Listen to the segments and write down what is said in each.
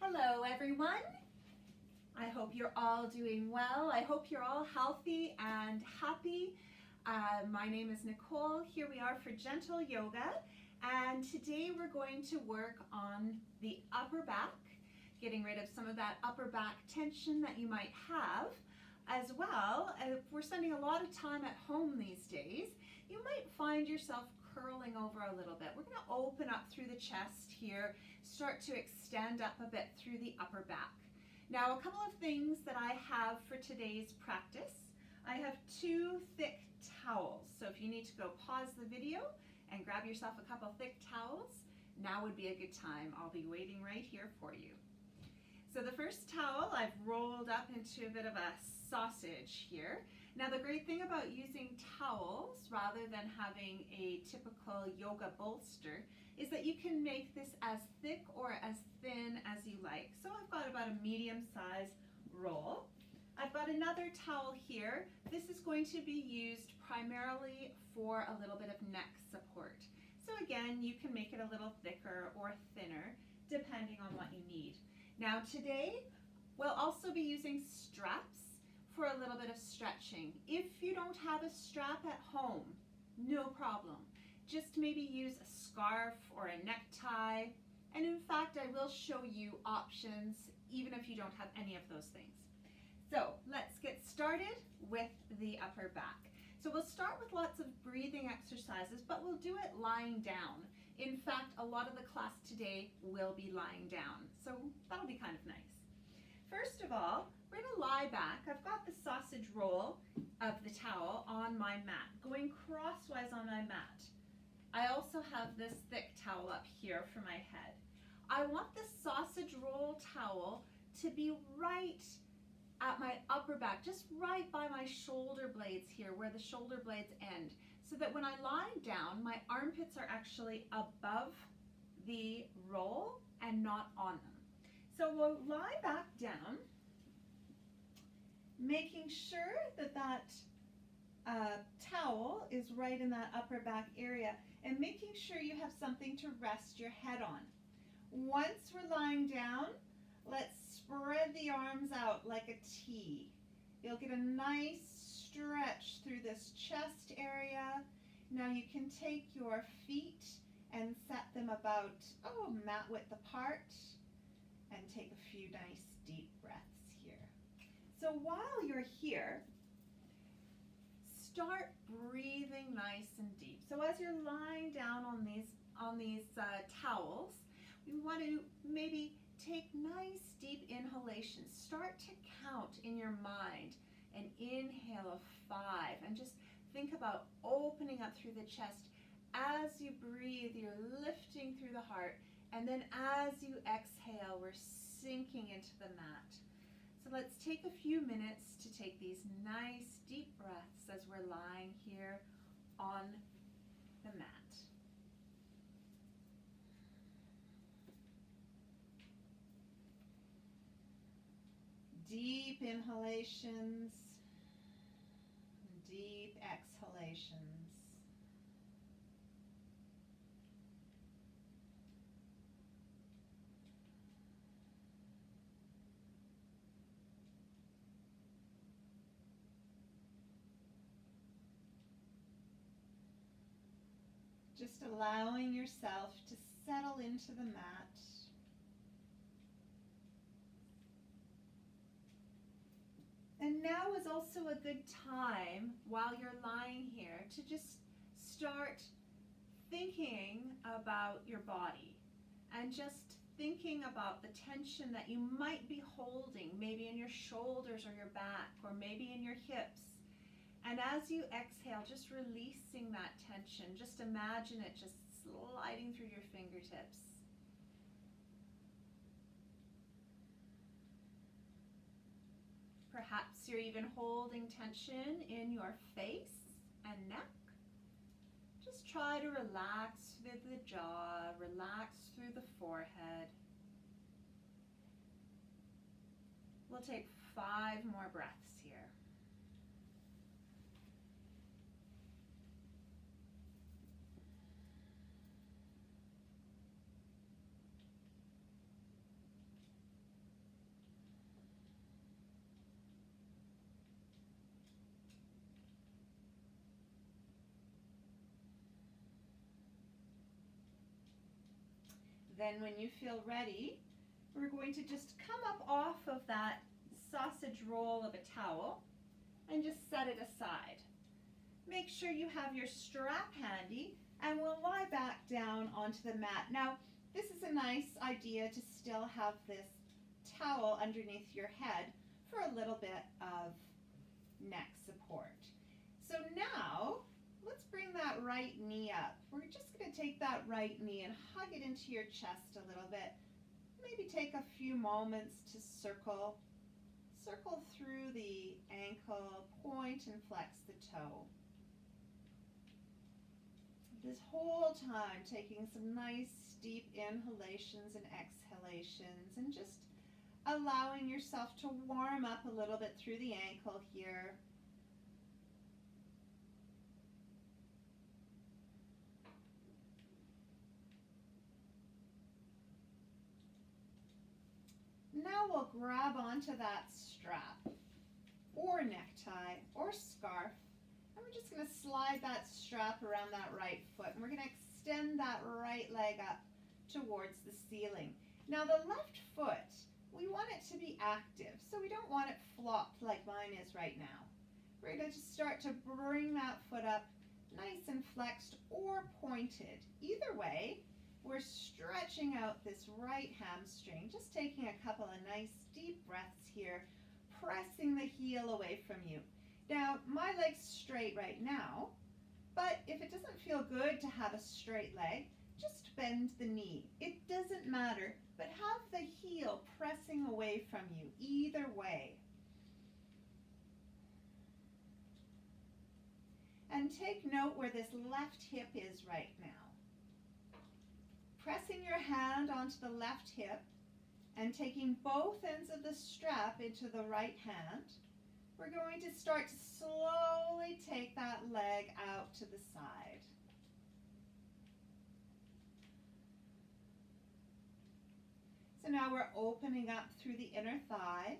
Hello everyone. I hope you're all doing well. I hope you're all healthy and happy. My name is Nicole. Here we are for Gentle Yoga, and today we're going to work on the upper back, getting rid of some of that upper back tension that you might have. As well, if we're spending a lot of time at home these days, you might find yourself curling over a little bit. We're going to open up through the chest here, start to extend up a bit through the upper back. Now, a couple of things that I have for today's practice. I have two thick towels, so if you need to go pause the video and grab yourself a couple thick towels, now would be a good time. I'll be waiting right here for you. So the first towel I've rolled up into a bit of a sausage here. Now the great thing about using towels rather than having a typical yoga bolster is that you can make this as thick or as thin as you like. So I've got about a medium size roll. I've got another towel here. This is going to be used primarily for a little bit of neck support. So again, you can make it a little thicker or thinner depending on what you need. Now today, we'll also be using straps for a little bit of stretching. If you don't have a strap at home, no problem. Just maybe use a scarf or a necktie. And in fact, I will show you options even if you don't have any of those things. So let's get started with the upper back. So we'll start with lots of breathing exercises, but we'll do it lying down. In fact, a lot of the class today will be lying down, so that'll be kind of nice. First of all, we're going to lie back. I've got the sausage roll of the towel on my mat, going crosswise on my mat. I also have this thick towel up here for my head. I want the sausage roll towel to be right at my upper back, just right by my shoulder blades here, where the shoulder blades end, so that when I lie down, my armpits are actually above the roll and not on them. So we'll lie back down, making sure that that towel is right in that upper back area, and making sure you have something to rest your head on. Once we're lying down, let's spread the arms out like a T. You'll get a nice stretch through this chest area. Now you can take your feet and set them about, mat width apart, and take a few nice deep breaths here. So while you're here, start breathing nice and deep. So as you're lying down on these towels, we want to maybe take nice deep inhalations. Start to count in your mind an inhale of 5, and just think about opening up through the chest. As you breathe, you're lifting through the heart, and then as you exhale, we're sinking into the mat. So let's take a few minutes to take these nice deep breaths as we're lying here on the mat. Deep inhalations, deep exhalations. Just allowing yourself to settle into the mat. And now is also a good time, while you're lying here, to just start thinking about your body and just thinking about the tension that you might be holding, maybe in your shoulders or your back, or maybe in your hips. And as you exhale, just releasing that tension. Just imagine it just sliding through your fingertips. Perhaps you're even holding tension in your face and neck. Just try to relax through the jaw, relax through the forehead. We'll take 5 more breaths here. Then when you feel ready, we're going to just come up off of that sausage roll of a towel and just set it aside. Make sure you have your strap handy, and we'll lie back down onto the mat. Now, this is a nice idea to still have this towel underneath your head for a little bit of neck support. So now, let's bring that right knee up. We're just going to take that right knee and hug it into your chest a little bit. Maybe take a few moments to circle through the ankle, point and flex the toe. This whole time taking some nice deep inhalations and exhalations and just allowing yourself to warm up a little bit through the ankle here. Now we'll grab onto that strap or necktie or scarf, and we're just going to slide that strap around that right foot, and we're going to extend that right leg up towards the ceiling. Now the left foot, we want it to be active, so we don't want it flopped like mine is right now. We're going to just start to bring that foot up nice and flexed or pointed. Either way, we're stretching out this right hamstring, just taking a couple of nice deep breaths here, pressing the heel away from you. Now, my leg's straight right now, but if it doesn't feel good to have a straight leg, just bend the knee. It doesn't matter, but have the heel pressing away from you either way. And take note where this left hip is right now. Pressing your hand onto the left hip and taking both ends of the strap into the right hand, we're going to start to slowly take that leg out to the side. So now we're opening up through the inner thigh.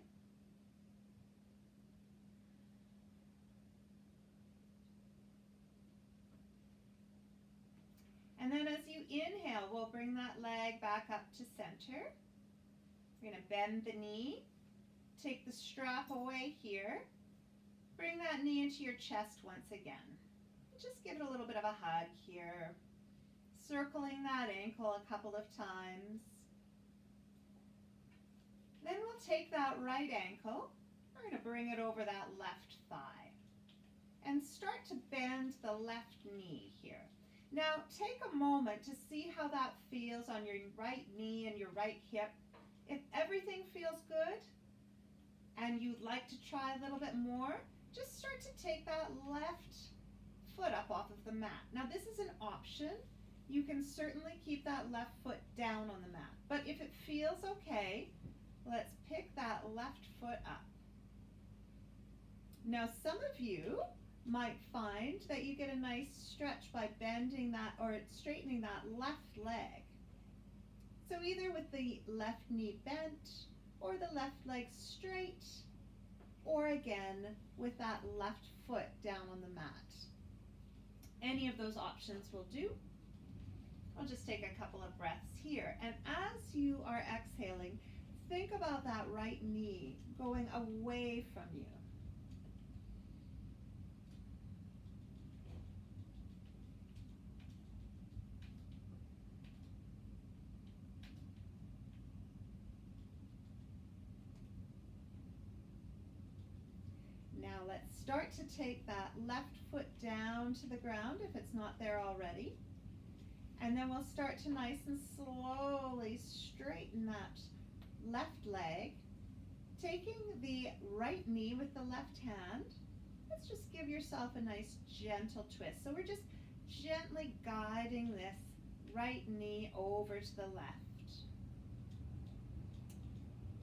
And then as you inhale, we'll bring that leg back up to center. We're going to bend the knee, take the strap away here, bring that knee into your chest once again. Just give it a little bit of a hug here, circling that ankle a couple of times. Then we'll take that right ankle, we're going to bring it over that left thigh and start to bend the left knee here. Now take a moment to see how that feels on your right knee and your right hip. If everything feels good and you'd like to try a little bit more, just start to take that left foot up off of the mat. Now this is an option. You can certainly keep that left foot down on the mat, but if it feels okay, let's pick that left foot up. Now some of you might find that you get a nice stretch by bending that or straightening that left leg. So either with the left knee bent or the left leg straight, or again with that left foot down on the mat. Any of those options will do. I'll just take a couple of breaths here. And as you are exhaling, think about that right knee going away from you. Now let's start to take that left foot down to the ground if it's not there already. And then we'll start to nice and slowly straighten that left leg, taking the right knee with the left hand. Let's just give yourself a nice gentle twist. So we're just gently guiding this right knee over to the left.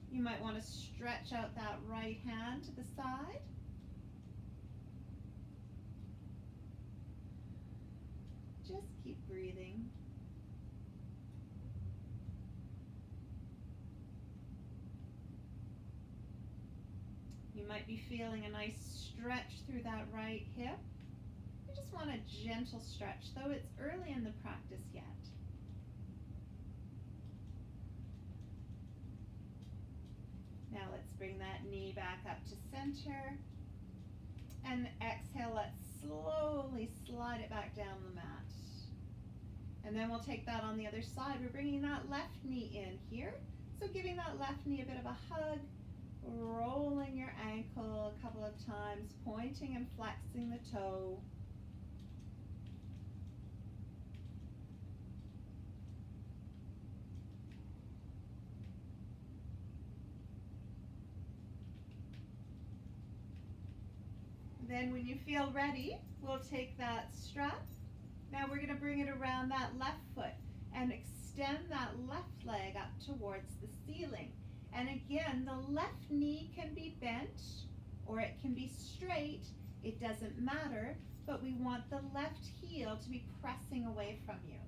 You might want to stretch out that right hand to the side. Just keep breathing. You might be feeling a nice stretch through that right hip. You just want a gentle stretch, though it's early in the practice yet. Bring that knee back up to center. And exhale, let's slowly slide it back down the mat. And then we'll take that on the other side. We're bringing that left knee in here. So giving that left knee a bit of a hug, rolling your ankle a couple of times, pointing and flexing the toe. Then when you feel ready, we'll take that strap. Now we're going to bring it around that left foot and extend that left leg up towards the ceiling. And again, the left knee can be bent or it can be straight. It doesn't matter, but we want the left heel to be pressing away from you.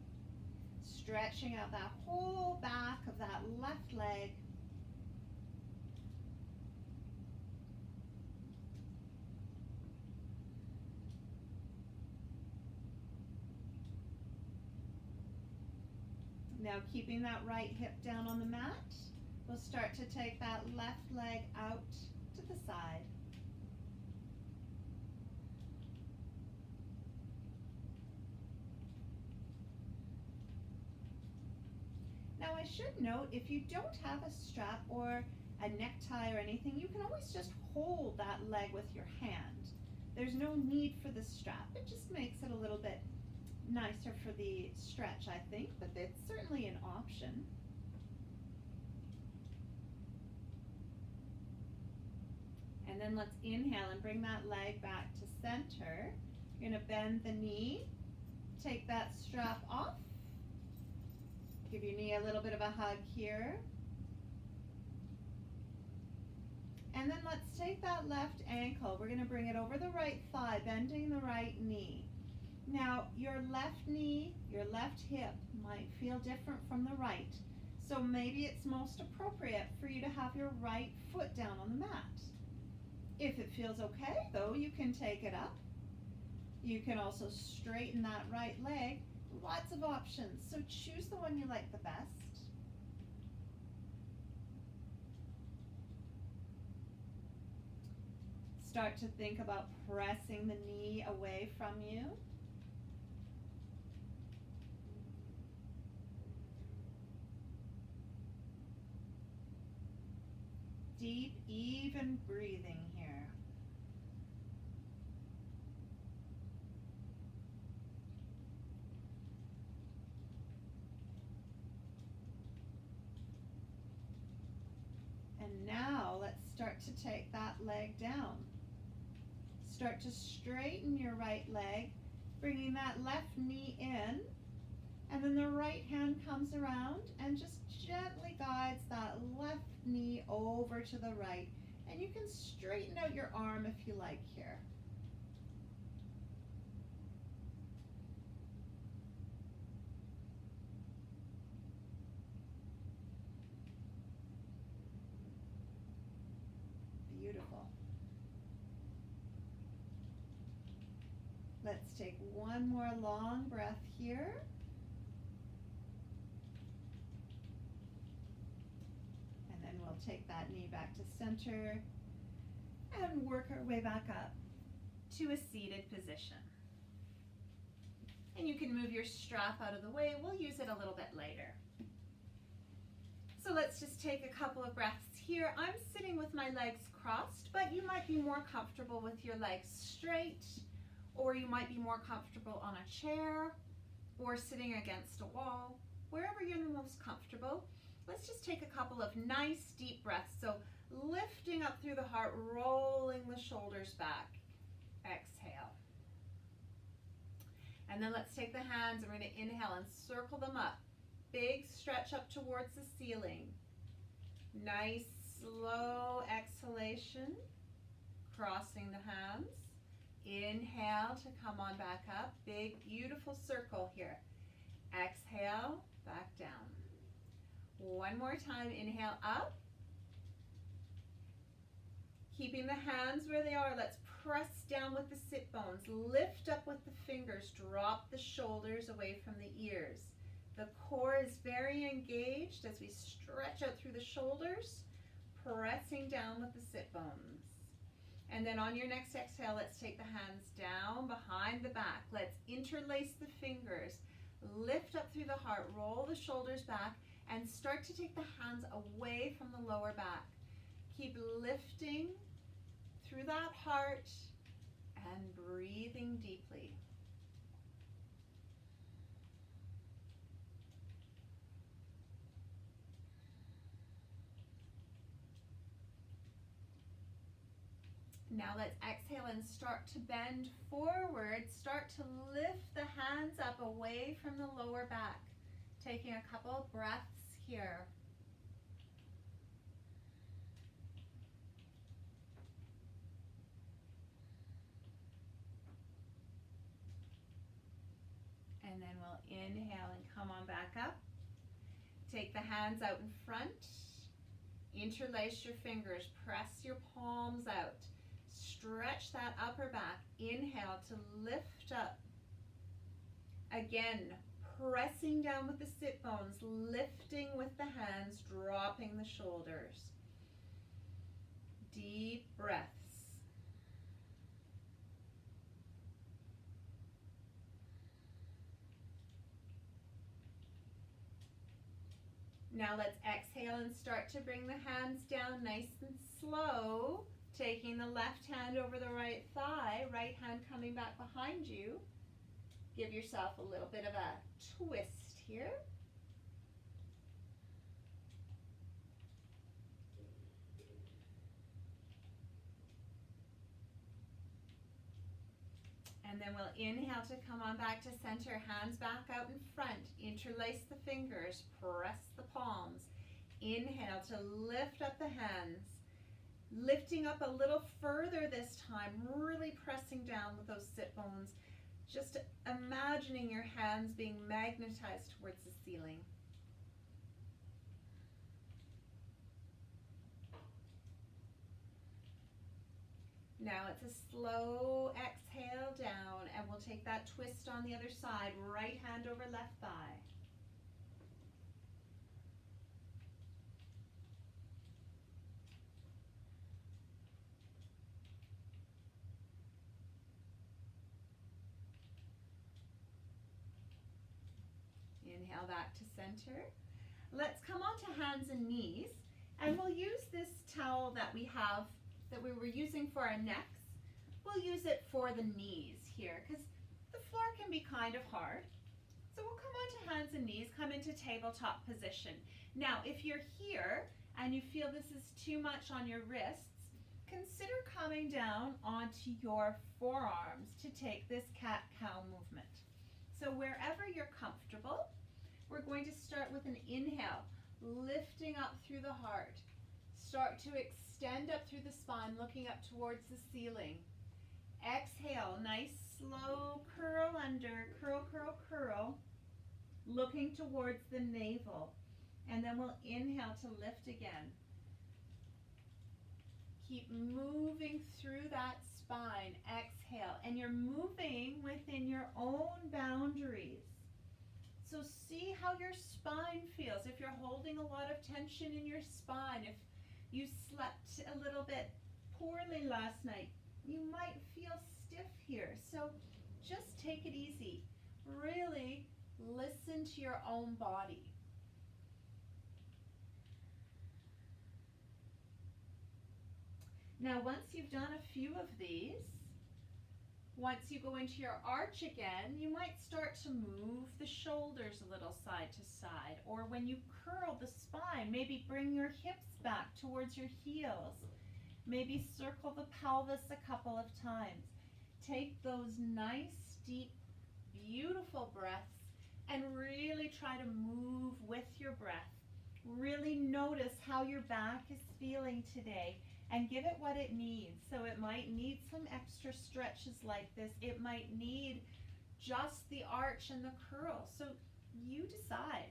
Stretching out that whole back of that left leg. Now keeping that right hip down on the mat, we'll start to take that left leg out to the side. Now I should note, if you don't have a strap or a necktie or anything, you can always just hold that leg with your hand. There's no need for the strap. It just makes it a little bit nicer for the stretch, I think, but it's certainly an option. And then let's inhale and bring that leg back to center. You're going to bend the knee, take that strap off, give your knee a little bit of a hug here. And then let's take that left ankle. We're going to bring it over the right thigh, bending the right knee. Now, your left knee, your left hip might feel different from the right. So maybe it's most appropriate for you to have your right foot down on the mat. If it feels okay, though, you can take it up. You can also straighten that right leg. Lots of options. So choose the one you like the best. Start to think about pressing the knee away from you. Deep, even breathing here. And now let's start to take that leg down. Start to straighten your right leg, bringing that left knee in, and then the right hand comes around and just gently guides that left knee over to the right. And you can straighten out your arm if you like here. Beautiful. Let's take one more long breath here. And then we'll take that knee back to center and work our way back up to a seated position. And you can move your strap out of the way. We'll use it a little bit later. So let's just take a couple of breaths here. I'm sitting with my legs crossed, but you might be more comfortable with your legs straight, or you might be more comfortable on a chair or sitting against a wall, wherever you're the most comfortable. Let's just take a couple of nice deep breaths. So lifting up through the heart, rolling the shoulders back. Exhale. And then let's take the hands and we're going to inhale and circle them up. Big stretch up towards the ceiling. Nice slow exhalation, crossing the hands. Inhale to come on back up. Big beautiful circle here. Exhale, back down. One more time, inhale up. Keeping the hands where they are, let's press down with the sit bones. Lift up with the fingers, drop the shoulders away from the ears. The core is very engaged as we stretch out through the shoulders, pressing down with the sit bones. And then on your next exhale, let's take the hands down behind the back. Let's interlace the fingers, lift up through the heart, roll the shoulders back, and start to take the hands away from the lower back. Keep lifting through that heart and breathing deeply. Now let's exhale and start to bend forward. Start to lift the hands up away from the lower back. Taking a couple of breaths here. And then we'll inhale and come on back up. Take the hands out in front. Interlace your fingers. Press your palms out. Stretch that upper back. Inhale to lift up. Again, pressing down with the sit bones, lifting with the hands, dropping the shoulders. Deep breaths. Now let's exhale and start to bring the hands down nice and slow. Taking the left hand over the right thigh, right hand coming back behind you. Give yourself a little bit of a twist here. And then we'll inhale to come on back to center, hands back out in front. Interlace the fingers, press the palms. Inhale to lift up the hands. Lifting up a little further this time, really pressing down with those sit bones. Just imagining your hands being magnetized towards the ceiling. Now it's a slow exhale down, and we'll take that twist on the other side. Right hand over left thigh. Inhale back to center. Let's come on to hands and knees, and we'll use this towel that we have, that we were using for our necks. We'll use it for the knees here, because the floor can be kind of hard. So we'll come on to hands and knees, come into tabletop position. Now, if you're here and you feel this is too much on your wrists, consider coming down onto your forearms to take this cat-cow movement. So wherever you're comfortable, we're going to start with an inhale, lifting up through the heart. Start to extend up through the spine, looking up towards the ceiling. Exhale, nice slow curl under, curl, curl, curl, looking towards the navel. And then we'll inhale to lift again. Keep moving through that spine. Exhale, and you're moving within your own boundaries. So see how your spine feels. If you're holding a lot of tension in your spine, if you slept a little bit poorly last night, you might feel stiff here. So just take it easy. Really listen to your own body. Now, once you've done a few of these, once you go into your arch again, you might start to move the shoulders a little side to side. Or when you curl the spine, maybe bring your hips back towards your heels. Maybe circle the pelvis a couple of times. Take those nice, deep, beautiful breaths and really try to move with your breath. Really notice how your back is feeling today and give it what it needs. So it might need some extra stretches like this. It might need just the arch and the curl. So you decide.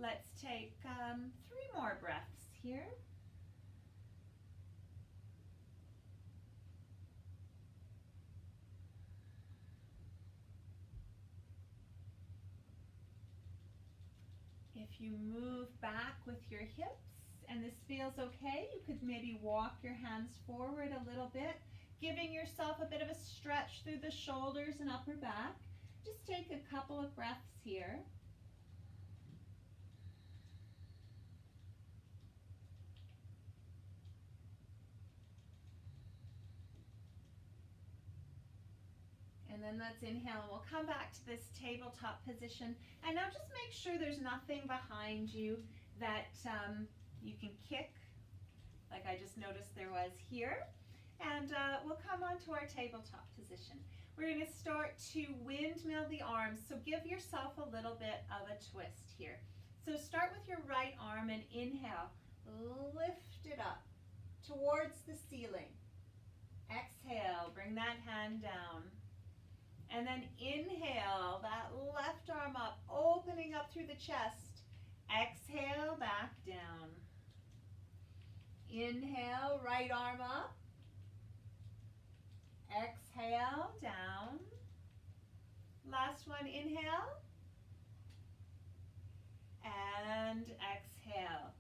Let's take 3 more breaths here. If you move back with your hips and this feels okay, you could maybe walk your hands forward a little bit, giving yourself a bit of a stretch through the shoulders and upper back. Just take a couple of breaths here. And then let's inhale, and we'll come back to this tabletop position. And now just make sure there's nothing behind you that you can kick, like I just noticed there was here. And we'll come onto our tabletop position. We're going to start to windmill the arms, so give yourself a little bit of a twist here. So start with your right arm and inhale, lift it up towards the ceiling. Exhale, bring that hand down. And then inhale, that left arm up, opening up through the chest. Exhale, back down. Inhale, right arm up. Exhale, down. Last one, inhale. And exhale.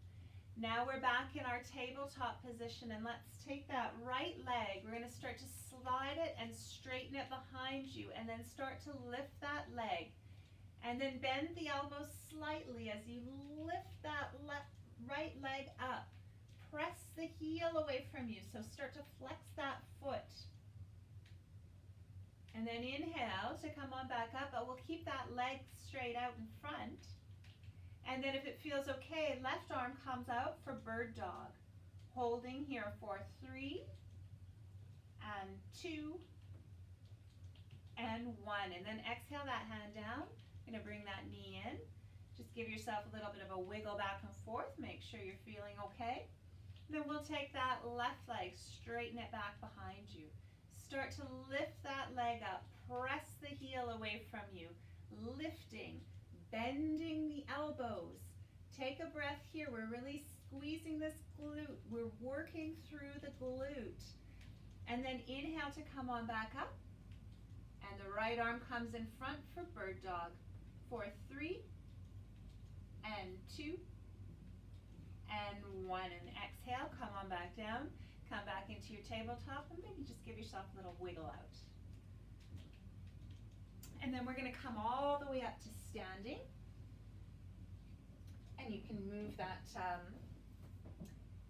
Now we're back in our tabletop position, and let's take that right leg. We're going to start to slide it and straighten it behind you, and then start to lift that leg. And then bend the elbows slightly as you lift that right leg up. Press the heel away from you, so start to flex that foot. And then inhale to come on back up, but we'll keep that leg straight out in front. And then if it feels okay, left arm comes out for bird dog. Holding here for 3 and 2 and 1. And then exhale that hand down. I'm going to bring that knee in. Just give yourself a little bit of a wiggle back and forth. Make sure you're feeling okay. Then we'll take that left leg, straighten it back behind you. Start to lift that leg up. Press the heel away from you. Lifting, bending the elbows. Take a breath here. We're really squeezing this glute. We're working through the glute. And then inhale to come on back up. And the right arm comes in front for bird dog. For 3 and 2 and 1. And exhale, come on back down. Come back into your tabletop and maybe just give yourself a little wiggle out. And then we're going to come all the way up to standing. And you can move that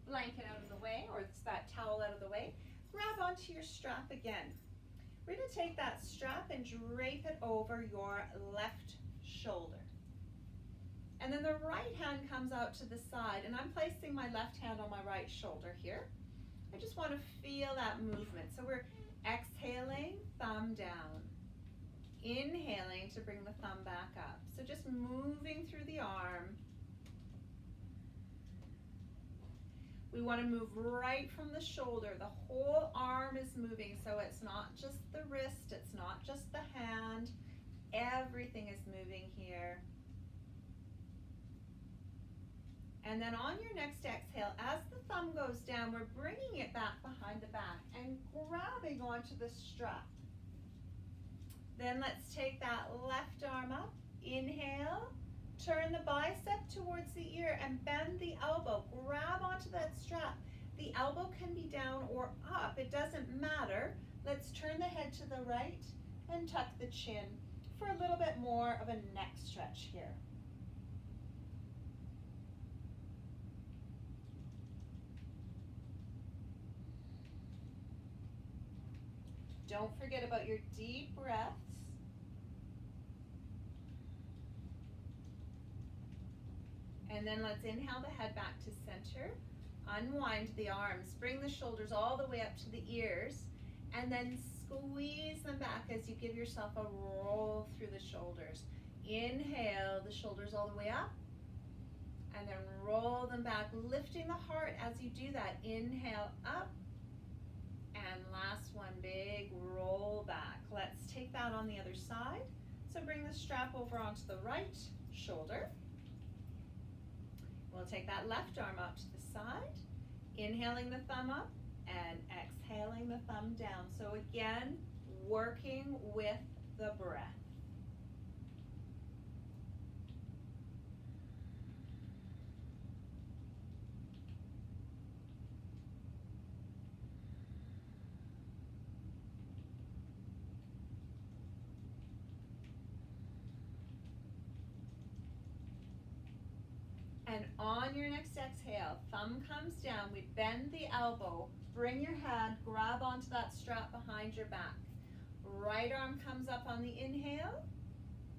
blanket out of the way, or that towel out of the way. Grab onto your strap again. We're going to take that strap and drape it over your left shoulder. And then the right hand comes out to the side, and I'm placing my left hand on my right shoulder here. I just want to feel that movement. So we're exhaling, thumb down. Inhaling to bring the thumb back up. So just moving through the arm. We want to move right from the shoulder. The whole arm is moving, so it's not just the wrist, it's not just the hand. Everything is moving here. And then on your next exhale, as the thumb goes down, we're bringing it back behind the back and grabbing onto the strap. Then let's take that left arm up. Inhale, turn the bicep towards the ear and bend the elbow. Grab onto that strap. The elbow can be down or up, it doesn't matter. Let's turn the head to the right and tuck the chin for a little bit more of a neck stretch here. Don't forget about your deep breaths. And then let's inhale the head back to center. Unwind the arms. Bring the shoulders all the way up to the ears. And then squeeze them back as you give yourself a roll through the shoulders. Inhale the shoulders all the way up. And then roll them back, lifting the heart as you do that. Inhale up. And last one, big roll back. Let's take that on the other side. So bring the strap over onto the right shoulder. We'll take that left arm up to the side. Inhaling the thumb up and exhaling the thumb down. So again, working with the breath. on your next exhale, thumb comes down, we bend the elbow, bring your hand, grab onto that strap behind your back. Right arm comes up on the inhale,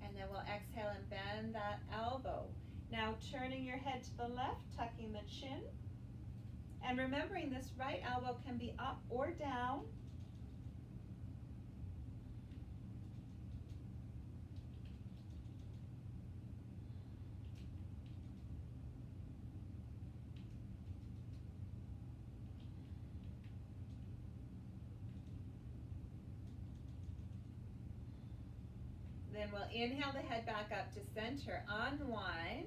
and then we'll exhale and bend that elbow. Now turning your head to the left, tucking the chin, and remembering this right elbow can be up or down. Then we'll inhale the head back up to center, unwind,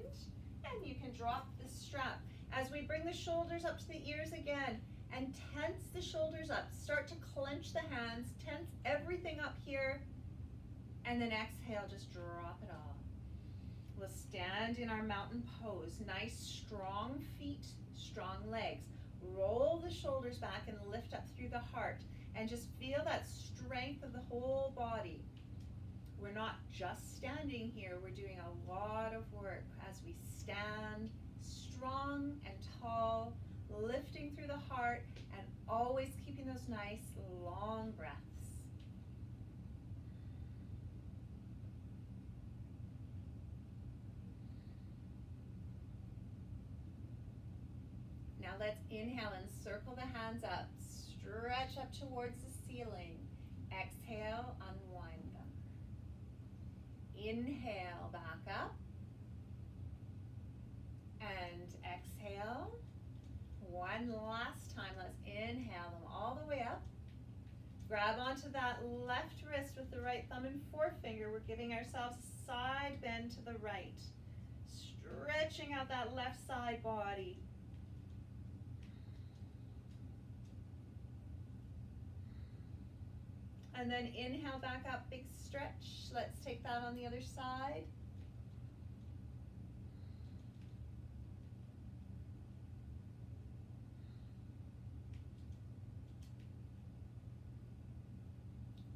and you can drop the strap. As we bring the shoulders up to the ears again, and tense the shoulders up. Start to clench the hands, tense everything up here, and then exhale, just drop it all. We'll stand in our mountain pose. Nice, strong feet, strong legs. Roll the shoulders back and lift up through the heart, and just feel that strength of the whole body. We're not just standing here, we're doing a lot of work as we stand strong and tall, lifting through the heart, and always keeping those nice long breaths. Now let's inhale and circle the hands up, stretch up towards the ceiling. Exhale, unwind them. Inhale, back up, and exhale. One last time, let's inhale them all the way up. Grab onto that left wrist with the right thumb and forefinger. We're giving ourselves a side bend to the right, stretching out that left side body. And then inhale back up, big stretch. Let's take that on the other side.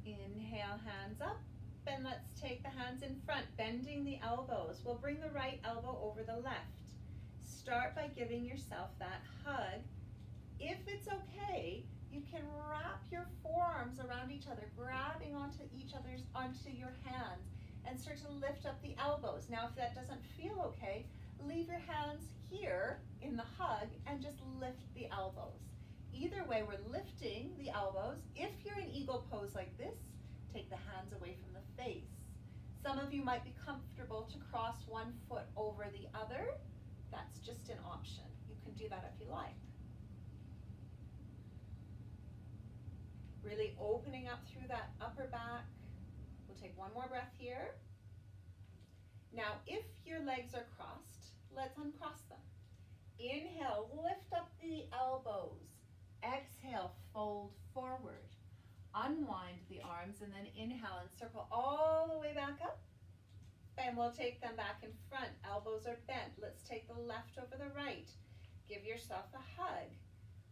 Inhale, hands up, and let's take the hands in front, bending the elbows. We'll bring the right elbow over the left. Start by giving yourself that hug. If it's okay, you can wrap your forearms around each other, grabbing onto your hands, and start to lift up the elbows. Now, if that doesn't feel okay, leave your hands here in the hug and just lift the elbows. Either way, we're lifting the elbows. If you're in eagle pose like this, take the hands away from the face. Some of you might be comfortable to cross one foot over the other. That's just an option. You can do that if you like. Really opening up through that upper back. We'll take one more breath here. Now, if your legs are crossed, let's uncross them. Inhale, lift up the elbows. Exhale, fold forward. Unwind the arms, and then inhale and circle all the way back up. And we'll take them back in front. Elbows are bent. Let's take the left over the right. Give yourself a hug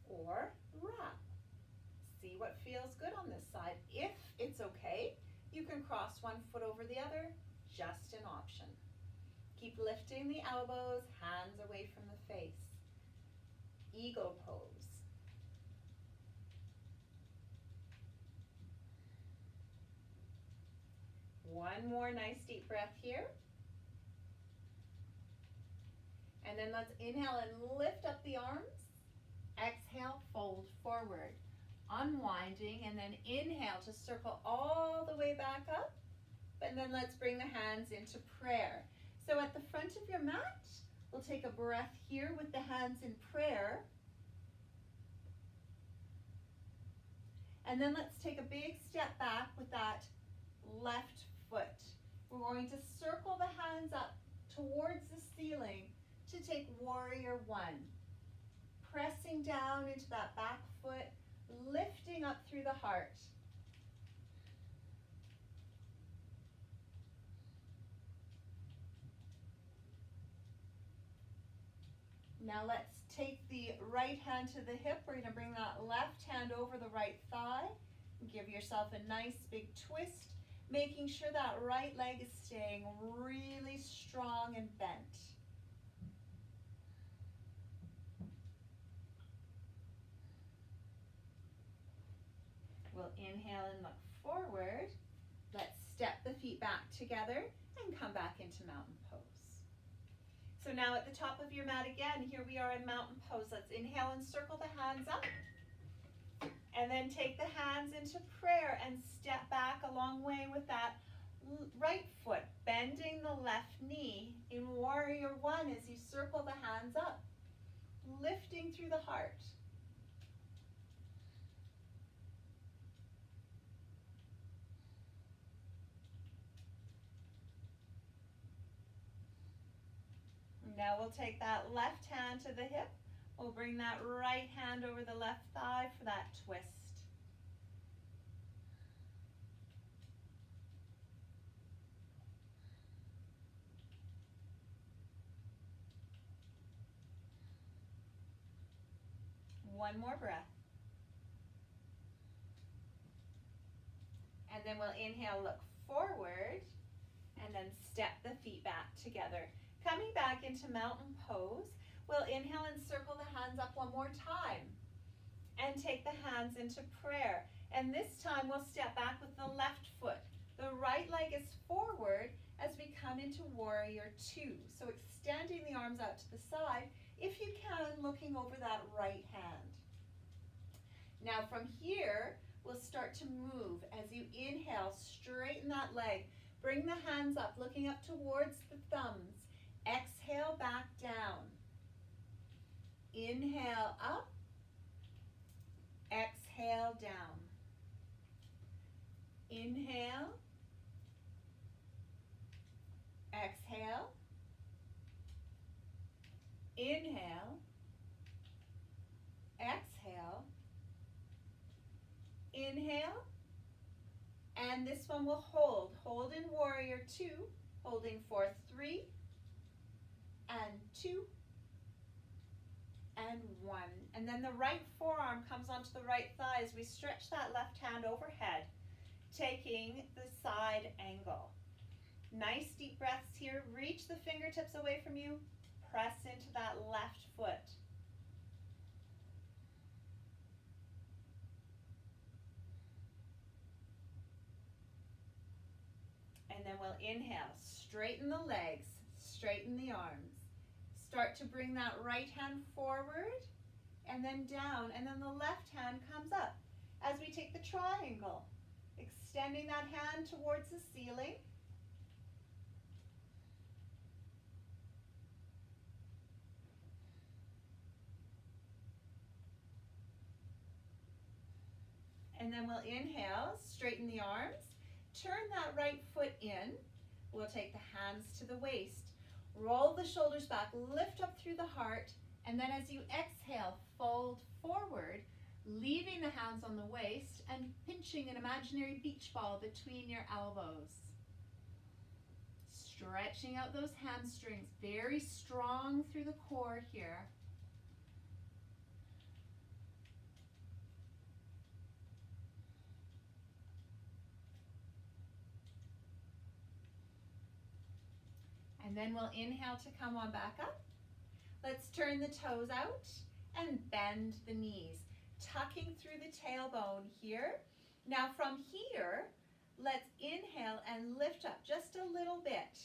or wrap. See what feels good on this side. If it's okay, you can cross one foot over the other, just an option. Keep lifting the elbows, hands away from the face. Eagle pose. One more nice deep breath here. And then let's inhale and lift up the arms. Exhale, fold forward. Unwinding, and then inhale to circle all the way back up. And then let's bring the hands into prayer. So at the front of your mat, we'll take a breath here with the hands in prayer. And then let's take a big step back with that left foot. We're going to circle the hands up towards the ceiling to take warrior one. Pressing down into that back foot, lifting up through the heart. Now let's take the right hand to the hip. We're going to bring that left hand over the right thigh. Give yourself a nice big twist, making sure that right leg is staying really strong and bent. We'll inhale and look forward. Let's step the feet back together and come back into mountain pose. So now at the top of your mat again, here we are in mountain pose. Let's inhale and circle the hands up. And then take the hands into prayer and step back a long way with that right foot, bending the left knee in warrior one as you circle the hands up, lifting through the heart. Now we'll take that left hand to the hip. We'll bring that right hand over the left thigh for that twist. One more breath. And then we'll inhale, look forward, and then step the feet back together. Coming back into mountain pose, we'll inhale and circle the hands up one more time. And take the hands into prayer. And this time we'll step back with the left foot. The right leg is forward as we come into warrior two. So extending the arms out to the side, if you can, looking over that right hand. Now from here, we'll start to move. As you inhale, straighten that leg. Bring the hands up, looking up towards the thumbs. Exhale, back down. Inhale, up. Exhale, down. Inhale. Exhale. Inhale. Exhale. Inhale. And this one will hold. Hold in warrior two. Holding for 3 and 2 and 1. And then the right forearm comes onto the right thigh as we stretch that left hand overhead, taking the side angle. Nice deep breaths here. Reach the fingertips away from you. Press into that left foot. And then we'll inhale, straighten the legs, straighten the arms. Start to bring that right hand forward and then down, and then the left hand comes up as we take the triangle, extending that hand towards the ceiling. And then we'll inhale, straighten the arms, turn that right foot in. We'll take the hands to the waist, roll the shoulders back, lift up through the heart, and then as you exhale, fold forward, leaving the hands on the waist and pinching an imaginary beach ball between your elbows. Stretching out those hamstrings, very strong through the core here. And then we'll inhale to come on back up. Let's turn the toes out and bend the knees, tucking through the tailbone here. Now from here, let's inhale and lift up just a little bit.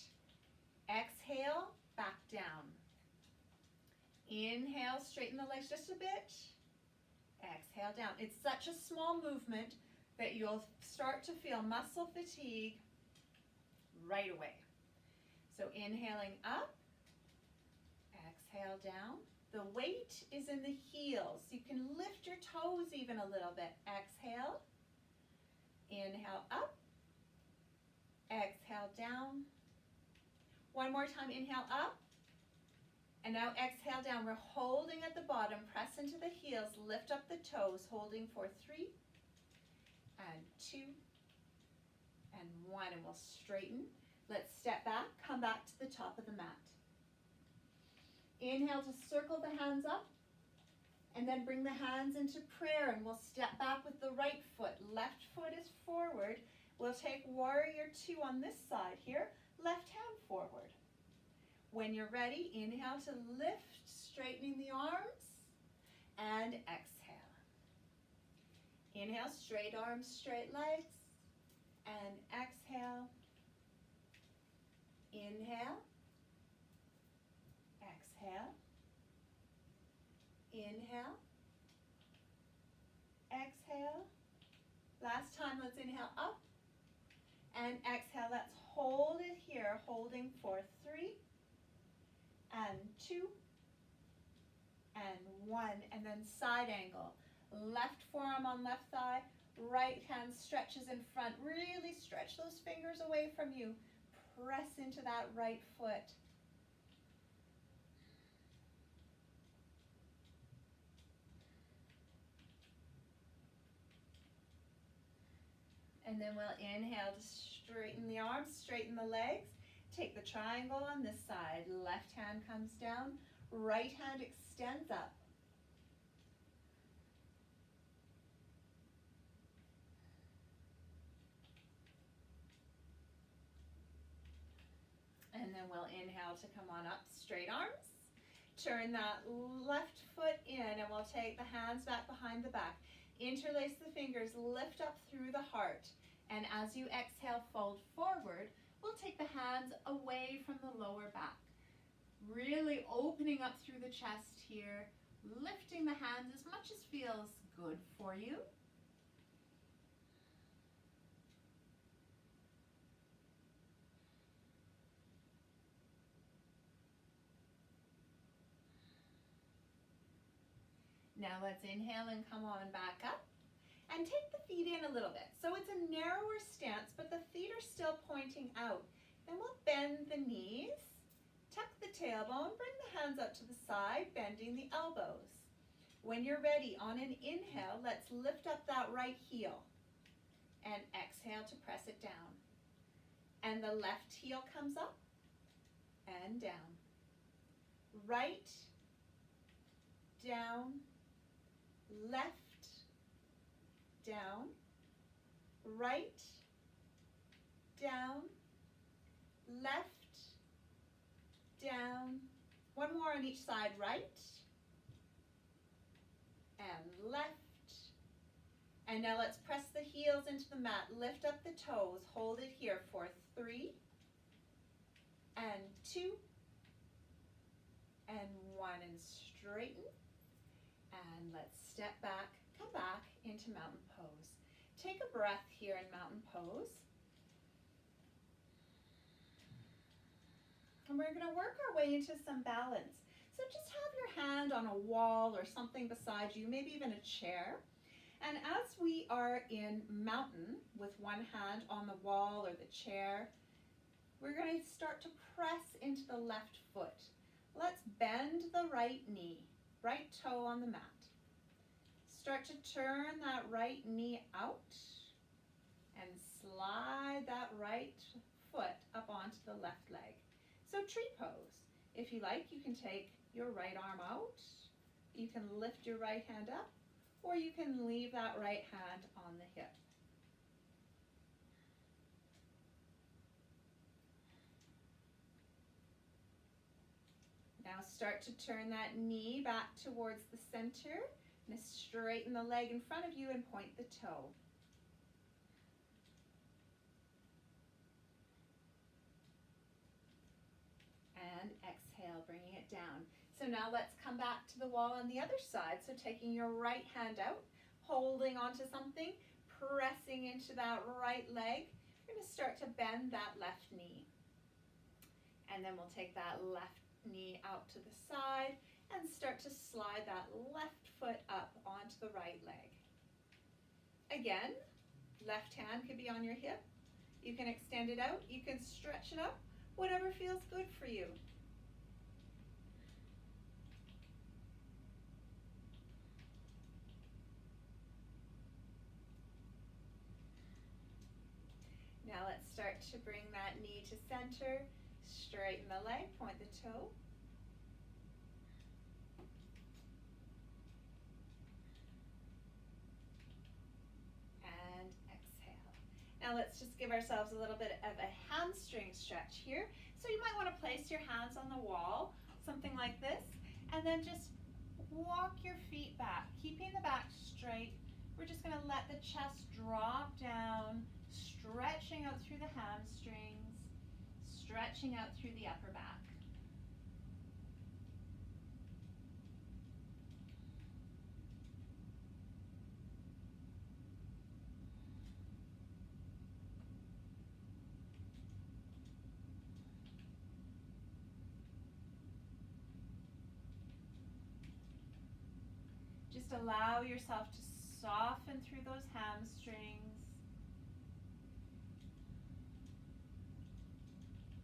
Exhale, back down. Inhale, straighten the legs just a bit. Exhale, down. It's such a small movement that you'll start to feel muscle fatigue right away. So inhaling up, exhale down. The weight is in the heels. You can lift your toes even a little bit. Exhale, inhale up, exhale down. One more time, inhale up, and now exhale down. We're holding at the bottom, press into the heels, lift up the toes, holding for 3 and 2 and 1, and we'll straighten. Let's step back, come back to the top of the mat. Inhale to circle the hands up, and then bring the hands into prayer, and we'll step back with the right foot. Left foot is forward. We'll take warrior two on this side here, left hand forward. When you're ready, inhale to lift, straightening the arms, and exhale. Inhale, straight arms, straight legs. And exhale. Inhale. Exhale. Inhale. Exhale. Last time, let's inhale up. And exhale, let's hold it here, holding for 3, and 2, and 1, and then side angle. Left forearm on left thigh, right hand stretches in front. Really stretch those fingers away from you. Press into that right foot. And then we'll inhale to straighten the arms, straighten the legs. Take the triangle on this side. Left hand comes down, right hand extends up. And then we'll inhale to come on up, straight arms. Turn that left foot in and we'll take the hands back behind the back. Interlace the fingers, lift up through the heart. And as you exhale, fold forward. We'll take the hands away from the lower back. Really opening up through the chest here. Lifting the hands as much as feels good for you. Now let's inhale and come on back up. And take the feet in a little bit. So it's a narrower stance, but the feet are still pointing out. Then we'll bend the knees, tuck the tailbone, bring the hands up to the side, bending the elbows. When you're ready, on an inhale, let's lift up that right heel. And exhale to press it down. And the left heel comes up and down. Right, down, left, down, right, down, left, down. One more on each side, right, and left. And now let's press the heels into the mat, lift up the toes, hold it here for 3, and 2, and 1, and straighten. And let's step back, come back into mountain pose. Take a breath here in mountain pose. And we're going to work our way into some balance. So just have your hand on a wall or something beside you, maybe even a chair. And as we are in mountain with one hand on the wall or the chair, we're going to start to press into the left foot. Let's bend the right knee, right toe on the mat. Start to turn that right knee out and slide that right foot up onto the left leg. So tree pose. If you like, you can take your right arm out, you can lift your right hand up, or you can leave that right hand on the hip. Now start to turn that knee back towards the center. And straighten the leg in front of you and point the toe. And exhale, bringing it down. So now let's come back to the wall on the other side. So taking your right hand out, holding onto something, pressing into that right leg. We're going to start to bend that left knee. And then we'll take that left knee out to the side and start to slide that left foot up onto the right leg. Again, left hand could be on your hip. You can extend it out, you can stretch it up, whatever feels good for you. Now let's start to bring that knee to center, straighten the leg, point the toe. Now let's just give ourselves a little bit of a hamstring stretch here. So you might want to place your hands on the wall, something like this, and then just walk your feet back, keeping the back straight, we're just going to let the chest drop down, stretching out through the hamstrings, stretching out through the upper back. Just allow yourself to soften through those hamstrings.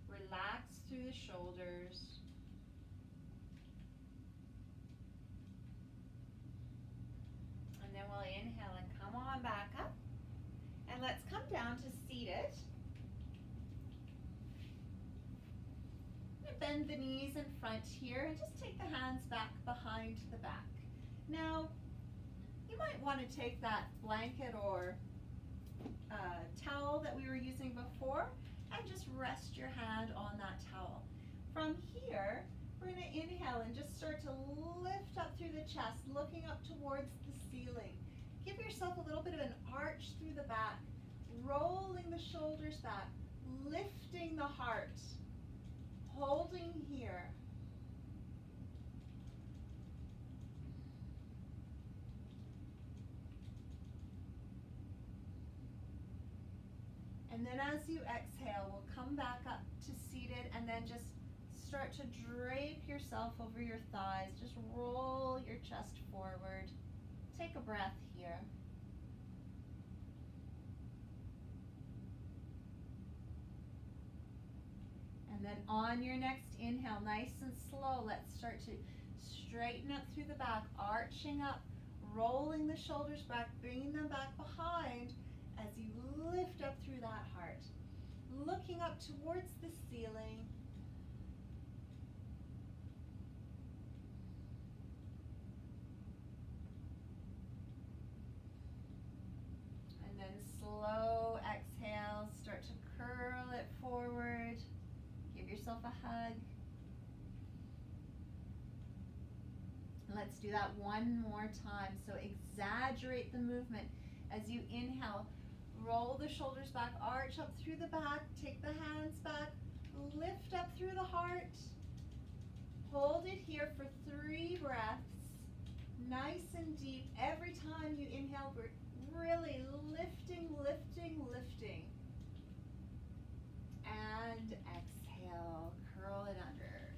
Relax through the shoulders. And then we'll inhale and come on back up. And let's come down to seated. Bend the knees in front here and just take the hands back behind the back. Now, you might want to take that blanket or towel that we were using before and just rest your hand on that towel. From here, we're going to inhale and just start to lift up through the chest, looking up towards the ceiling. Give yourself a little bit of an arch through the back, rolling the shoulders back, lifting the heart, holding here. And then as you exhale, we'll come back up to seated and then just start to drape yourself over your thighs. Just roll your chest forward. Take a breath here. And then on your next inhale, nice and slow, let's start to straighten up through the back, arching up, rolling the shoulders back, bringing them back behind as you lift up through that heart. Looking up towards the ceiling. And then slow exhale, start to curl it forward. Give yourself a hug. Let's do that one more time. So exaggerate the movement as you inhale. Roll the shoulders back, arch up through the back, take the hands back, lift up through the heart. Hold it here for 3 breaths, nice and deep. Every time you inhale, we're really lifting, lifting, lifting. And exhale, curl it under.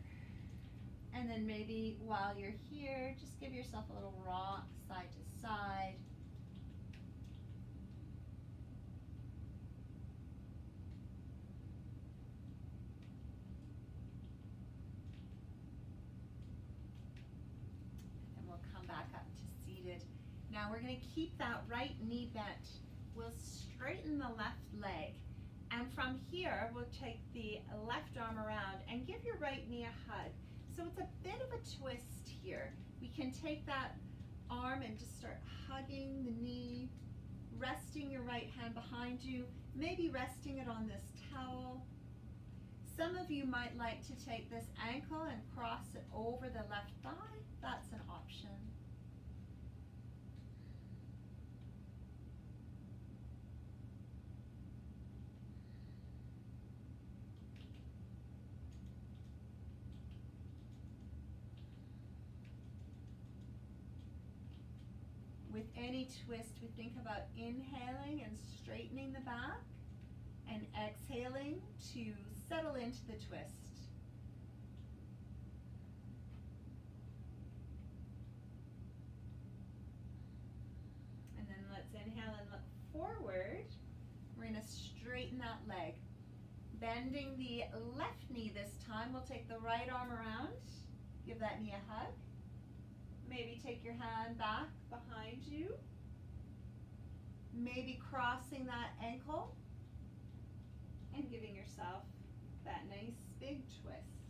And then maybe while you're here, just give yourself a little rock side to side. Now we're going to keep that right knee bent. We'll straighten the left leg. And from here, we'll take the left arm around and give your right knee a hug. So it's a bit of a twist here. We can take that arm and just start hugging the knee, resting your right hand behind you, maybe resting it on this towel. Some of you might like to take this ankle and cross it over the left thigh. That's an option. With any twist, we think about inhaling and straightening the back and exhaling to settle into the twist. And then let's inhale and look forward. We're going to straighten that leg. Bending the left knee this time, we'll take the right arm around, give that knee a hug. Maybe take your hand back behind you. Maybe crossing that ankle and giving yourself that nice big twist.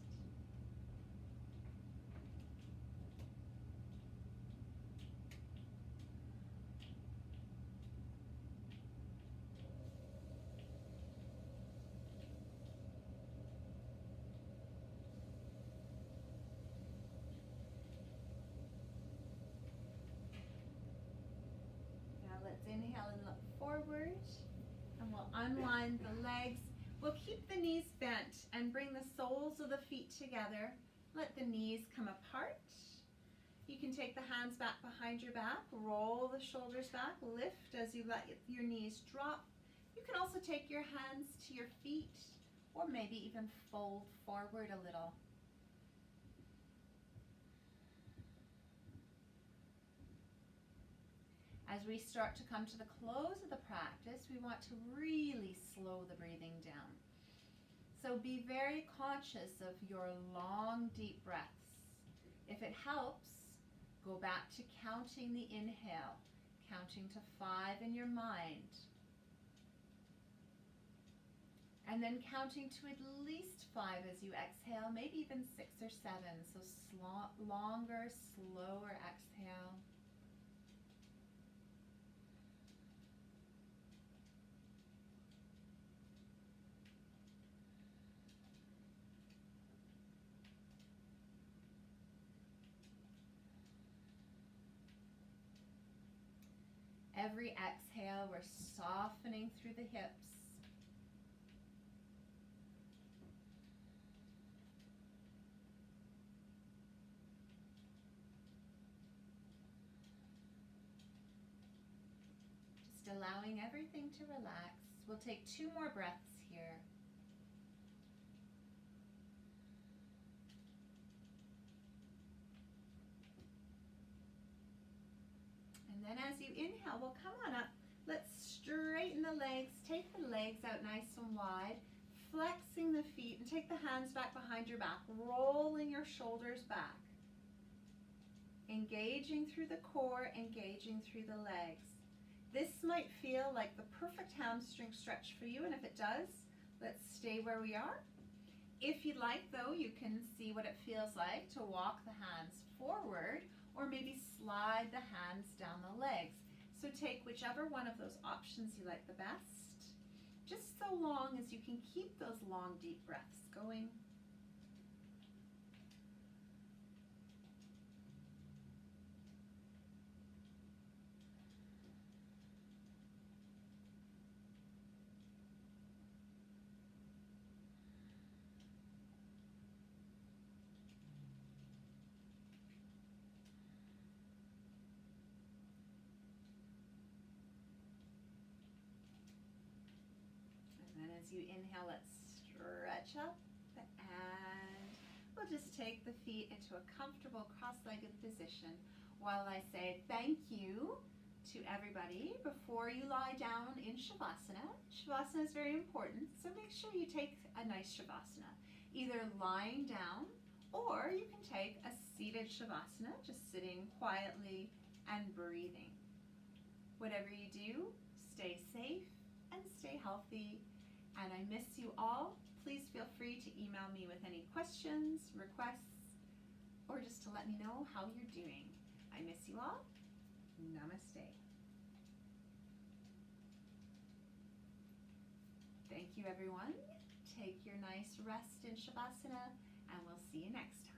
inhale and look forward. And we'll unwind the legs. We'll keep the knees bent and bring the soles of the feet together. Let the knees come apart. You can take the hands back behind your back, roll the shoulders back, lift as you let your knees drop. You can also take your hands to your feet or maybe even fold forward a little. As we start to come to the close of the practice, we want to really slow the breathing down. So be very conscious of your long, deep breaths. If it helps, go back to counting the inhale, counting to 5 in your mind. And then counting to at least 5 as you exhale, maybe even 6 or 7. So longer, slower exhale. Every exhale, we're softening through the hips. Just allowing everything to relax. We'll take 2 more breaths here. And then as you inhale, we'll come on up. Let's straighten the legs. Take the legs out nice and wide, flexing the feet, and take the hands back behind your back, rolling your shoulders back. Engaging through the core, engaging through the legs. This might feel like the perfect hamstring stretch for you, and if it does, let's stay where we are. If you'd like, though, you can see what it feels like to walk the hands forward or maybe slide the hands down the legs. So take whichever one of those options you like the best, just so long as you can keep those long, deep breaths going. As you inhale, let's stretch up, and we'll just take the feet into a comfortable cross-legged position while I say thank you to everybody before you lie down in Shavasana. Shavasana is very important, so make sure you take a nice Shavasana, either lying down or you can take a seated Shavasana, just sitting quietly and breathing. Whatever you do, stay safe and stay healthy. And I miss you all. Please feel free to email me with any questions, requests, or just to let me know how you're doing. I miss you all. Namaste. Thank you, everyone. Take your nice rest in Shavasana, and we'll see you next time.